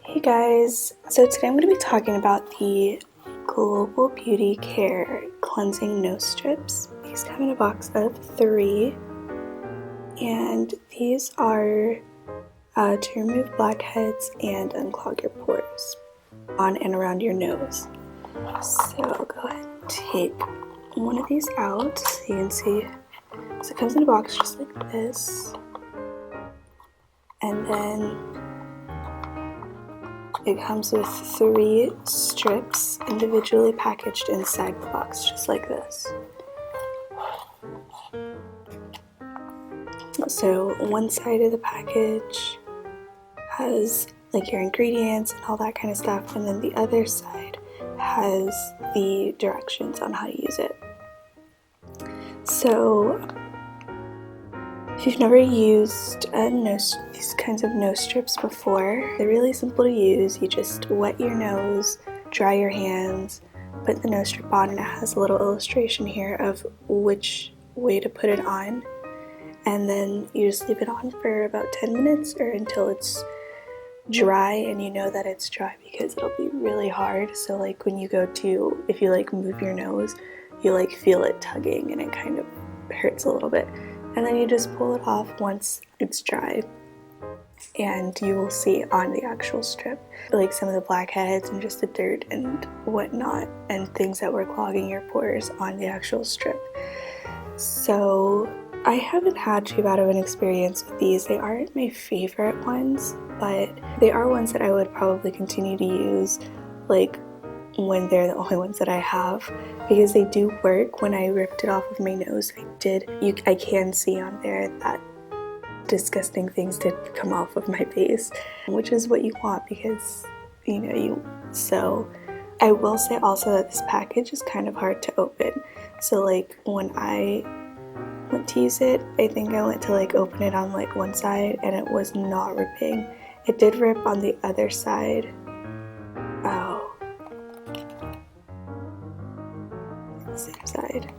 Hey guys, so today I'm going to be talking about the Global Beauty Care Cleansing Nose Strips. These come in a box of 3, and these are to remove blackheads and unclog your pores on and around your nose. So go ahead and take one of these out so you can see. So it comes in a box just like this, and then it comes with 3 strips individually packaged inside the box, just like this. So one side of the package has like your ingredients and all that kind of stuff, and then the other side has the directions on how to use it. So if you've never used these kinds of nose strips before, they're really simple to use. You just wet your nose, dry your hands, put the nose strip on, and it has a little illustration here of which way to put it on. And then you just leave it on for about 10 minutes or until it's dry, and you know that it's dry because it'll be really hard. So like when you if you like move your nose, you like feel it tugging and it kind of hurts a little bit. And then you just pull it off once it's dry, and you will see on the actual strip like some of the blackheads and just the dirt and whatnot and things that were clogging your pores on the actual strip. So I haven't had too bad of an experience with these. They aren't my favorite ones, but they are ones that I would probably continue to use like when they're the only ones that I have, because they do work. When I ripped it off of my nose, I can see on there that disgusting things did come off of my face, which is what you want because so I will say also that this package is kind of hard to open. So like when I went to use it, I think I went to like open it on like one side and it was not ripping. It did rip on the other side. Oh. Same side.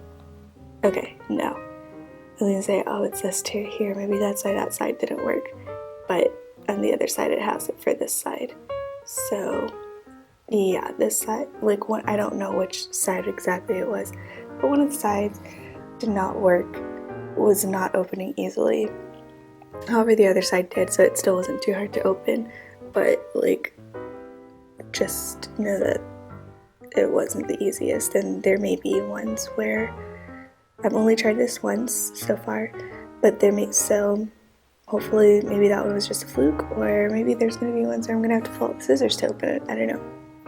Okay, no. I was gonna say, oh, it says tear here. Maybe that's why that side didn't work. But on the other side, it has it for this side. So, yeah, this side, like one, I don't know which side exactly it was, but one of the sides did not work, was not opening easily. However, the other side did, so it still wasn't too hard to open. But, like, just know that it wasn't the easiest, and there may be ones where I've only tried this once so far, but so hopefully maybe that one was just a fluke, or maybe there's going to be ones where I'm going to have to pull out the scissors to open it. I don't know.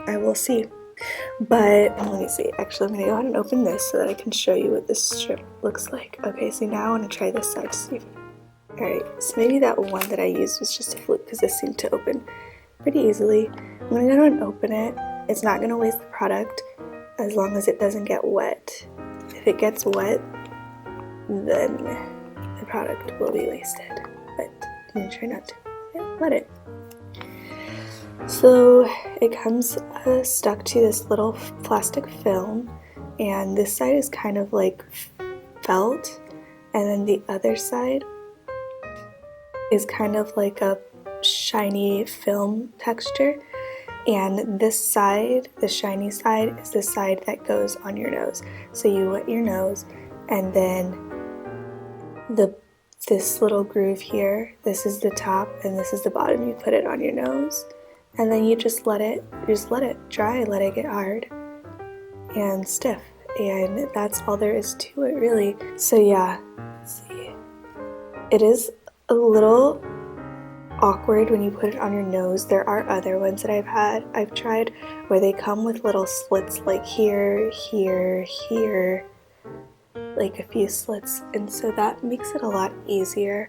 I will see. But let me see. Actually, I'm going to go ahead and open this so that I can show you what this strip looks like. Okay, so now I want to try this side to see if... Alright, so maybe that one that I used was just a fluke because this seemed to open pretty easily. I'm going to go ahead and open it. It's not going to waste the product as long as it doesn't get wet. If it gets wet, then the product will be wasted. But I'm going to try not to let it. So it comes stuck to this little plastic film, and this side is kind of like felt, and then the other side is kind of like a shiny film texture. And this side, the shiny side, is the side that goes on your nose. So you wet your nose, and then this little groove here, this is the top and this is the bottom. You put it on your nose, and then you just let it dry, let it get hard and stiff, and that's all there is to it, really. So yeah, let's see. It is a little awkward when you put it on your nose. There are other ones that I've tried where they come with little slits like here, like a few slits, and so that makes it a lot easier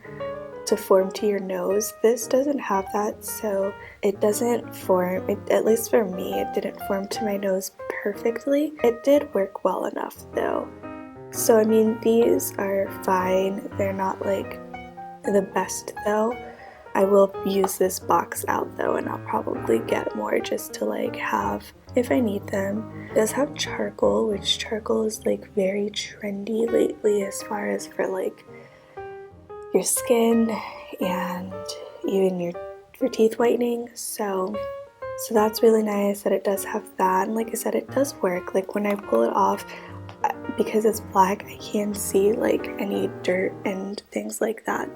to form to your nose. This doesn't have that, so it doesn't form, at least for me, it didn't form to my nose perfectly. It did work well enough though. So I mean, these are fine. They're not like the best though. I will use this box out though, and I'll probably get more just to like have if I need them. It does have charcoal, which charcoal is like very trendy lately as far as for like your skin and even for teeth whitening. So So that's really nice that it does have that, and like I said, it does work. Like when I pull it off, because it's black, I can see like any dirt and things like that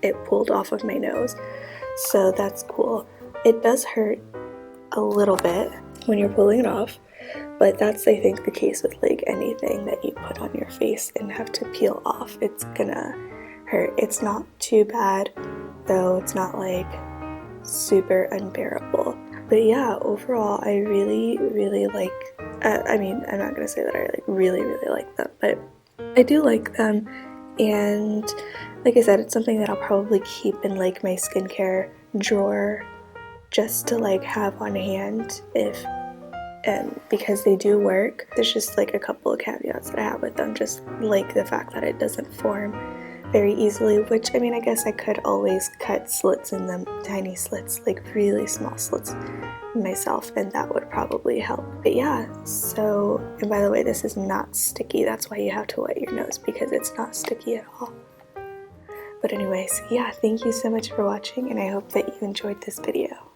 it pulled off of my nose. So that's cool. It does hurt a little bit when you're pulling it off, but that's, I think, the case with like anything that you put on your face and have to peel off. It's gonna hurt. It's not too bad though. It's not like super unbearable. But yeah, overall I really like, I mean, I'm not gonna say that I like really like them, but I do like them. And like I said, it's something that I'll probably keep in like my skincare drawer just to like have on hand if, and because they do work. There's just like a couple of caveats that I have with them, just like the fact that it doesn't form very easily, which, I mean, I guess I could always cut slits in them, tiny slits, like really small slits myself, and that would probably help. But yeah, so, and by the way, this is not sticky. That's why you have to wet your nose, because it's not sticky at all. But anyways, yeah, thank you so much for watching, and I hope that you enjoyed this video.